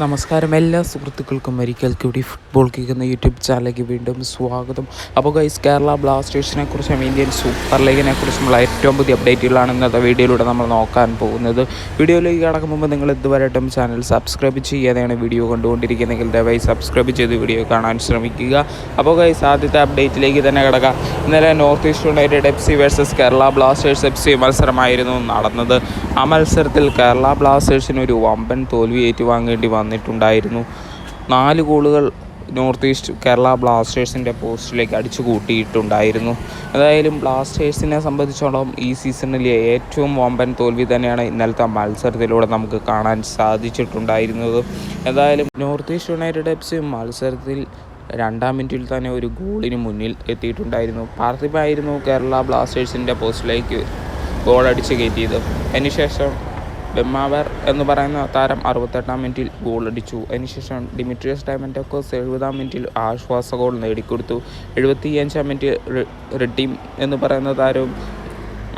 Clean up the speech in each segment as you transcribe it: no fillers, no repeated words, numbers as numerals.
നമസ്കാരം എല്ലാ സുഹൃത്തുക്കൾക്കും ഒരിക്കൽ കൂടി ഫുട്ബോൾ കേൾക്കുന്ന യൂട്യൂബ് ചാനലിലേക്ക് വീണ്ടും സ്വാഗതം. അപ്പോൾ ഗൈസ്, കേരള ബ്ലാസ്റ്റേഴ്സിനെ കുറിച്ചും ഇന്ത്യൻ സൂപ്പർ ലീഗിനെ കുറിച്ചുമുള്ള ഏറ്റവും പുതിയ അപ്ഡേറ്റുകളാണ് ഇന്നത്തെ വീഡിയോയിലൂടെ നമ്മൾ നോക്കാൻ പോകുന്നത്. വീഡിയോയിലേക്ക് കടക്കും മുമ്പ് നിങ്ങൾ ഇതുവരെയായിട്ടും ചാനൽ സബ്സ്ക്രൈബ് ചെയ്യാതെയാണ് വീഡിയോ കണ്ടുകൊണ്ടിരിക്കുന്നതെങ്കിൽ ദയവായി സബ്സ്ക്രൈബ് ചെയ്ത് വീഡിയോ കാണാൻ ശ്രമിക്കുക. അപ്പോൾ ഗൈസ്, ആദ്യത്തെ അപ്ഡേറ്റിലേക്ക് തന്നെ കിടക്കാം. ഇന്നലെ north east United FC versus Kerala Blasters FC മത്സരമായിരുന്നു നടന്നത്. ആ മത്സരത്തിൽ കേരള ബ്ലാസ്റ്റേഴ്സിന് ഒരു വമ്പൻ തോൽവി ഏറ്റുവാങ്ങേണ്ടി വന്നിട്ടുണ്ടായിരുന്നു. 4 ഗോളുകൾ നോർത്ത് ഈസ്റ്റ് കേരള ബ്ലാസ്റ്റേഴ്സിൻ്റെ പോസ്റ്റിലേക്ക് അടിച്ചു കൂട്ടിയിട്ടുണ്ടായിരുന്നു. ഏതായാലും ബ്ലാസ്റ്റേഴ്സിനെ സംബന്ധിച്ചോളം ഈ സീസണിലെ ഏറ്റവും വമ്പൻ തോൽവി തന്നെയാണ് ഇന്നലത്തെ മത്സരത്തിലൂടെ നമുക്ക് കാണാൻ സാധിച്ചിട്ടുണ്ടായിരുന്നത്. ഏതായാലും നോർത്ത് ഈസ്റ്റ് യുണൈറ്റഡ് FC മത്സരത്തിൽ 2-ാം മിനിറ്റിൽ തന്നെ ഒരു ഗോളിന് മുന്നിൽ എത്തിയിട്ടുണ്ടായിരുന്നു. പാർത്ഥിബായിരുന്നു കേരള ബ്ലാസ്റ്റേഴ്സിൻ്റെ പോസ്റ്റിലേക്ക് ഗോൾ അടിച്ച് കയറ്റിയത്. അതിനുശേഷം ബെമ്മാവർ എന്ന് പറയുന്ന താരം 68-ാം മിനിറ്റിൽ ഗോൾ അടിച്ചു. അതിനുശേഷം ഡിമിട്രിയസ് ഡയമൻഡോക്കോസ് 70-ാം മിനിറ്റിൽ ആശ്വാസ ഗോൾ നേടിക്കൊടുത്തു. 75-ാം മിനിറ്റിൽ റെഡ്ഡീം എന്ന് പറയുന്ന താരവും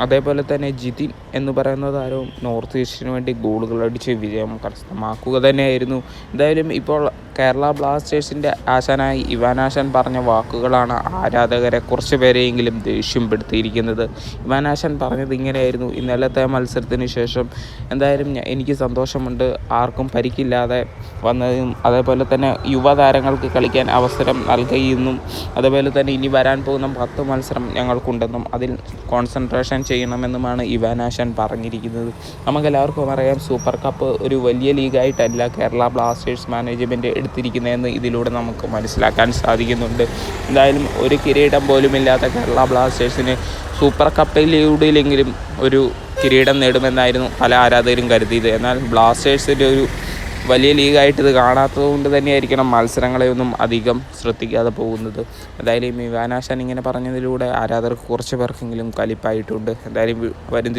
അതേപോലെ തന്നെ ജിതിൻ എന്ന് പറയുന്ന താരവും നോർത്ത് ഈസ്റ്റിന് വേണ്ടി ഗോളുകൾ അടിച്ച് വിജയം കരസ്ഥമാക്കുക തന്നെയായിരുന്നു. എന്തായാലും ഇപ്പോൾ കേരള ബ്ലാസ്റ്റേഴ്സിൻ്റെ ആശാനായി ഇവാനാശൻ പറഞ്ഞ വാക്കുകളാണ് ആരാധകരെ കുറച്ച് പേരെയെങ്കിലും ദേഷ്യപ്പെടുത്തിയിരിക്കുന്നത്. ഇവാനാശൻ പറഞ്ഞത് ഇങ്ങനെയായിരുന്നു: ഇന്നലത്തെ മത്സരത്തിന് ശേഷം എന്തായാലും എനിക്ക് സന്തോഷമുണ്ട്, ആർക്കും പരിക്കില്ലാതെ വന്നതും അതേപോലെ തന്നെ യുവതാരങ്ങൾക്ക് കളിക്കാൻ അവസരം നൽകിയെന്നും അതേപോലെ തന്നെ ഇനി വരാൻ പോകുന്ന 10 മത്സരം ഞങ്ങൾക്കുണ്ടെന്നും അതിൽ കോൺസെൻട്രേഷൻ ചെയ്യണമെന്നുമാണ് ഇവാനാശൻ പറഞ്ഞിരിക്കുന്നത്. നമുക്കെല്ലാവർക്കും അറിയാം, സൂപ്പർ കപ്പ് ഒരു വലിയ ലീഗായിട്ടല്ല കേരള ബ്ലാസ്റ്റേഴ്സ് മാനേജ്മെൻറ്റ് എടുത്തിരിക്കുന്നതെന്ന് ഇതിലൂടെ നമുക്ക് മനസ്സിലാക്കാൻ സാധിക്കുന്നുണ്ട്. എന്തായാലും ഒരു കിരീടം പോലുമില്ലാത്ത കേരള ബ്ലാസ്റ്റേഴ്സിന് സൂപ്പർ കപ്പിലൂടെയെങ്കിലും ഒരു കിരീടം നേടുമെന്നായിരുന്നു പല ആരാധകരും കരുതിയത്. എന്നാൽ ബ്ലാസ്റ്റേഴ്സിൻ്റെ ഒരു വലിയ ലീഗായിട്ട് ഇത് കാണാത്തത് കൊണ്ട് തന്നെയായിരിക്കണം മത്സരങ്ങളെയൊന്നും അധികം ശ്രദ്ധിക്കാതെ പോകുന്നത്. എന്തായാലും ഇവാനാശൻ ഇങ്ങനെ പറഞ്ഞതിലൂടെ ആരാധകർക്ക് കുറച്ച് പേർക്കെങ്കിലും കലിപ്പായിട്ടുണ്ട്. എന്തായാലും വരും